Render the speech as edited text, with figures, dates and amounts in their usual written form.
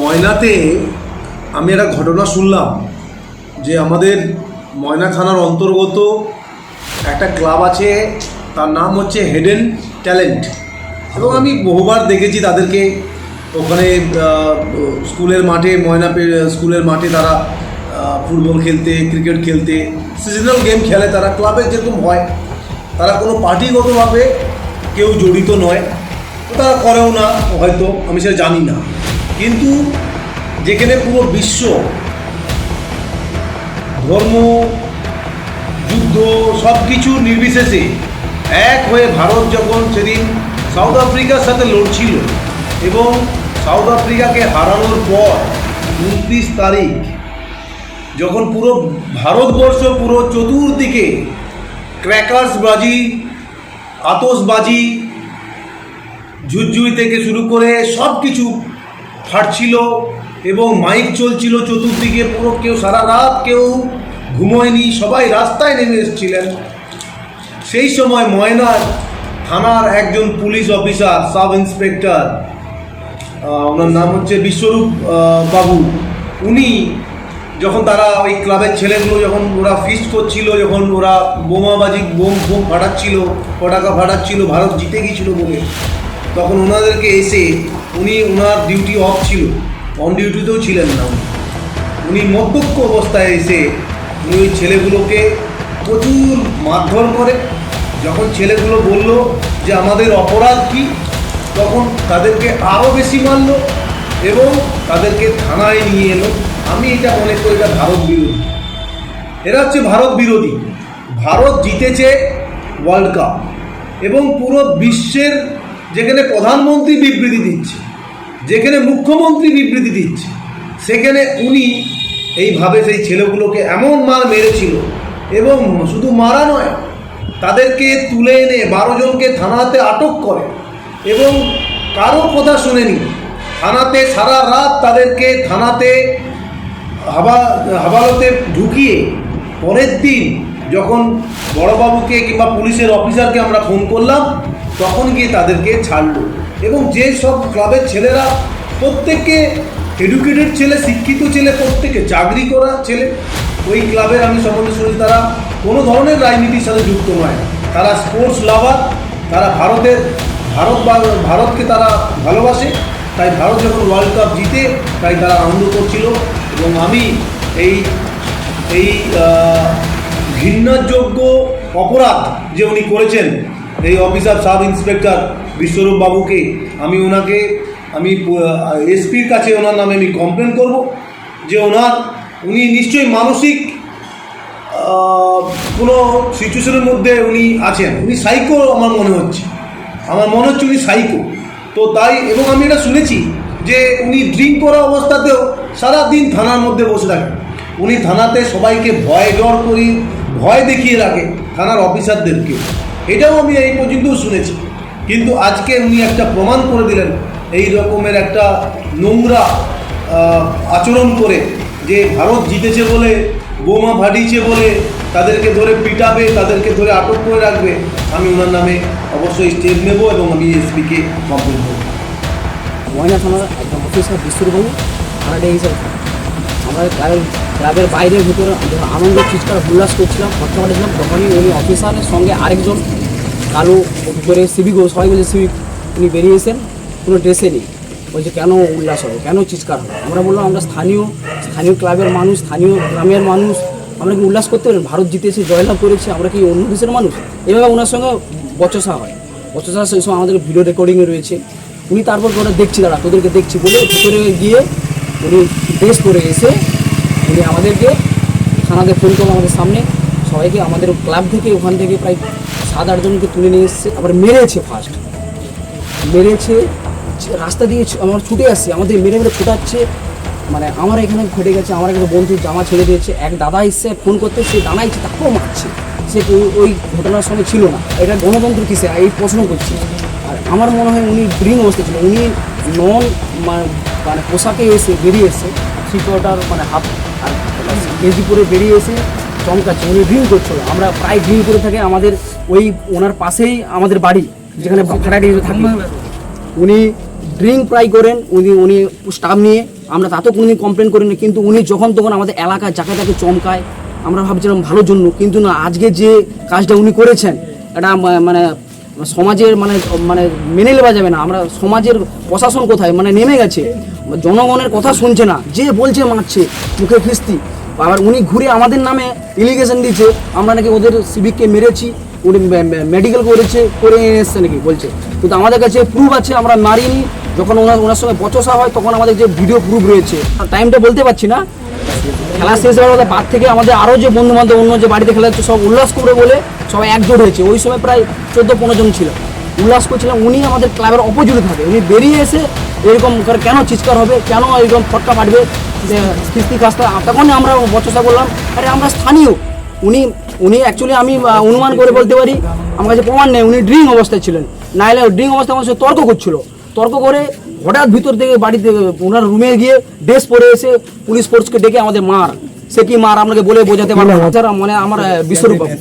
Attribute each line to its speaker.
Speaker 1: ময়নাতে আমি একটা ঘটনা শুনলাম যে আমাদের ময়না থানার অন্তর্গত একটা ক্লাব আছে, তার নাম হচ্ছে হেডেন ট্যালেন্ট, এবং আমি বহুবার দেখেছি তাদেরকে ওখানে স্কুলের মাঠে, স্কুলের মাঠে তারা ফুটবল খেলতে, ক্রিকেট খেলতে, সিজনাল গেম খেলে তারা। ক্লাবে যেরকম হয়, তারা কোনো পার্টিগতভাবে কেউ জড়িত নয়, তারা করেও না হয়তো, আমি সেটা জানি না। কিন্তু যেখানে পুরো বিশ্ব ধর্ম, যুদ্ধ সব কিছু নির্বিশেষে এক হয়ে ভারত যখন সেদিন সাউথ আফ্রিকার সাথে লড়ছিল এবং সাউথ আফ্রিকাকে হারানোর পর 29 তারিখ যখন পুরো ভারতবর্ষ পুরো চতুর্দিকে ক্র্যাকার্সবাজি, আতশবাজি, ঝুরঝুরি থেকে শুরু করে সব কিছু ফাটছিল এবং মাইক চলছিল চতুর্দিকে, পুরো কেউ সারা রাত কেউ ঘুমোয়নি, সবাই রাস্তায় নেমে এসেছিলেন। সেই সময় ময়নার থানার একজন পুলিশ অফিসার, সাব ইন্সপেক্টর, ওনার নাম হচ্ছে বিশ্বরূপ বাবু, উনি যখন তারা ওই ক্লাবের ছেলেগুলো যখন ওরা ফিস্ট করছিল, যখন ওরা বোম ফাটাচ্ছিল, পটাকা ফাটাচ্ছিল, ভারত জিতে গিয়েছিল বলে, তখন ওনাদেরকে এসে ওনার ডিউটি অফ ছিল, অন ডিউটিতেও ছিলেন না, উনি মদ্যপ অবস্থায় এসে উনি ওই ছেলেগুলোকে প্রচুর মারধর করে। যখন ছেলেগুলো বলল যে আমাদের অপরাধ কী, তখন তাদেরকে আরও বেশি মারল এবং তাদেরকে থানায় নিয়ে এলো। আমি এটা মনে করি এটা ভারত বিরোধী, এরা হচ্ছে ভারত বিরোধী। ভারত জিতেছে ওয়ার্ল্ড কাপ এবং পুরো বিশ্বের যেখানে প্রধানমন্ত্রী বিবৃতি দিচ্ছে, যেখানে মুখ্যমন্ত্রী বিবৃতি দিচ্ছে, সেখানে উনি এইভাবে সেই ছেলেগুলোকে এমন মার মেরেছিল এবং শুধু মারা নয়, তাদেরকে তুলে এনে 12 জনকে থানাতে আটক করে এবং কারো কথা শুনেনি। থানাতে সারা রাত তাদেরকে থানাতে হাবালতে ঢুকিয়ে পরের দিন যখন বড়বাবুকে কিংবা পুলিশের অফিসারকে আমরা ফোন করলাম, তখন গিয়ে তাদেরকে ছাড়লো। এবং যে সব ক্লাবের ছেলেরা প্রত্যেককে এডুকেটেড ছেলে, শিক্ষিত ছেলে, প্রত্যেকে চাকরি করা ছেলে, ওই ক্লাবের আমি সম্বন্ধে শুনি তারা কোনো ধরনের রাজনীতির সাথে যুক্ত নয়, তারা স্পোর্টস লাভার, তারা ভারতকে তারা ভালোবাসে। তাই ভারত যখন ওয়ার্ল্ড কাপ জিতে তাই তারা আনন্দ করছিল। এবং আমি এই ঘৃণাযোগ্য অপরাধ যে উনি করেছেন, এই অফিসার সাব ইন্সপেক্টর বিশ্বরূপ বাবুকে, আমি এসপির কাছে ওনার নামে আমি কমপ্লেন করব যে উনি নিশ্চয়ই মানসিক কোনো সিচুয়েশনের মধ্যে উনি আছেন, উনি সাইকো আমার মনে হচ্ছে উনি সাইকো। তো তাই, এবং আমি এটা শুনেছি যে উনি ড্রিঙ্ক করা অবস্থাতেও সারাদিন থানার মধ্যে বসে থাকেন। উনি থানাতে সবাইকে ভয় দেখিয়ে রাখে, থানার অফিসারদেরকে, এটাও আমি এই পর্যন্ত শুনেছি। কিন্তু আজকে উনি একটা প্রমাণ করে দিলেন এই রকমের একটা নোংরা আচরণ করে, যে ভারত জিতেছে বলে, বোমা ফাটিয়েছে বলে তাদেরকে ধরে পিটাবে, তাদেরকে ধরে আটক করে রাখবে। আমি ওনার নামে অবশ্যই স্টেপ নেব এবং আমি এসপিকে কমপ্লেন করব।
Speaker 2: ময়না থানার একজন অফিসার বিশ্বরূপবাবু থানাটা হিসাবে আমরা ক্লাবের বাইরের ভিতরে আনন্দ চিৎকার উল্লাস করছিলাম, কথা বলেছিলাম, তখনই উনি অফিসারের সঙ্গে আরেকজন কালো করে সিভিক, সবাই বলছে সিভিক, উনি বেরিয়েছেন, কোনো ড্রেসে নেই, বলছে কেন উল্লাস হবে, কেন চিৎকার হবে। আমরা বললাম আমরা স্থানীয় ক্লাবের মানুষ, স্থানীয় গ্রামের মানুষ, আমরা কি উল্লাস করতে পারি? ভারত জিতেছে, জয়লাভ করেছে, আমরা কি অন্য দেশের মানুষ? এভাবে ওনার সঙ্গে বচসা হয়। বচসা সেই সময় আমাদের ভিডিও রেকর্ডিংয়ে রয়েছে। উনি তারপর ওরা দেখছি, তোদেরকে দেখছি বলে ভিতরে গিয়ে উনি ড্রেস করে এসে উনি আমাদেরকে থানাতে ফোন করলো, আমাদের সামনে সবাইকে, আমাদের ক্লাব থেকে ওখান থেকে প্রায় 7-8 জনকে তুলে নিয়ে এসছে, আবার মেরেছে। রাস্তা দিয়ে আমরা ছুটে আসছি, আমাদের মেরে ছুটাচ্ছে, মানে আমার এখানে ফেটে গেছে, আমার একটা বন্ধুর জামা ছেড়ে দিয়েছে। এক দাদা এসছে ফোন করতে, সে দাঁড়াইছে, তাকেও মারছে, সে ওই ঘটনার সঙ্গে ছিল না। এটা গণতন্ত্র কিসে, এই প্রশ্ন করছি। আর আমার মনে হয় উনি ড্রিঙ্ক অবস্থায় ছিল, উনি মানে পোশাকে বেরিয়ে এসে 3/4 মানে হাফ আর কেজি পরে বেরিয়ে এসে চমকাচ্ছে, উনি ড্রিঙ্ক করছিল। আমরা প্রায় ড্রিঙ্ক করে থাকি, আমাদের ওনার পাশেই আমাদের বাড়ি, যেখানে ভাড়াটি থাকি। উনি ড্রিঙ্ক প্রায় করেন উনি স্টাফ নিয়ে, আমরা তাতেও কোনোদিন কমপ্লেন করিনি, কিন্তু উনি যখন তখন আমাদের এলাকায় যাকে তাকে চমকায়। আমরা ভাবছিলাম ভালোর জন্য, কিন্তু না, আজকে যে কাজটা উনি করেছেন এটা মানে সমাজের মানে মানে মেনে নেওয়া যাবে না। আমরা সমাজের প্রশাসন কোথায় মানে নেমে গেছে, জনগণের কথা শুনছে না, যে বলছে মারছে, মুখে খিস্তি। আবার উনি ঘুরে আমাদের নামে এলিগেশন দিচ্ছে আমরা নাকি ওদের সিভিককে মেরেছি, উনি মেডিকেল করে এনে এসছে নাকি বলছে, কিন্তু আমাদের কাছে প্রুফ আছে আমরা মারিনি। যখন ওনার সঙ্গে বচসা হয় তখন আমাদের যে ভিডিও প্রুফ রয়েছে, টাইমটা বলতে পারছি না। খেলা শেষ হওয়ার মধ্যে বাদ থেকে আমাদের আরও যে বন্ধু বান্ধব অন্য যে বাড়িতে খেলা হচ্ছে সব উল্লাস করে বলে সবাই একজোট হয়েছে। ওই সময় প্রায় 14-15 জন ছিল, উল্লাস করছিলাম। উনি আমাদের ক্লাবের অপোজিটে থাকে, উনি বেরিয়ে এসে এরকম কেন চিৎকার হবে, কেন এরকম ফটকা ফাটবে, যে কিস্তি কাজটা, তখনই আমরা বচসা করলাম আরে আমরা স্থানীয়। উনি অ্যাকচুয়ালি আমি অনুমান করে বলতে পারি, আমার কাছে প্রমাণ নেই, উনি ড্রিঙ্ক অবস্থায় ছিলেন, নাহলে ড্রিঙ্ক অবস্থায় আমার সাথে তর্ক করছিল। তর্ক করে হঠাৎ ভিতর থেকে বাড়িতে ওনার রুমে গিয়ে ড্রেস পরে এসে পুলিশ ফোর্সকে ডেকে আমাদের মার, সে কি মার আপনাকে বলে বোঝাতে পারবো না। মানে আমার বিশ্বরূপ বাবু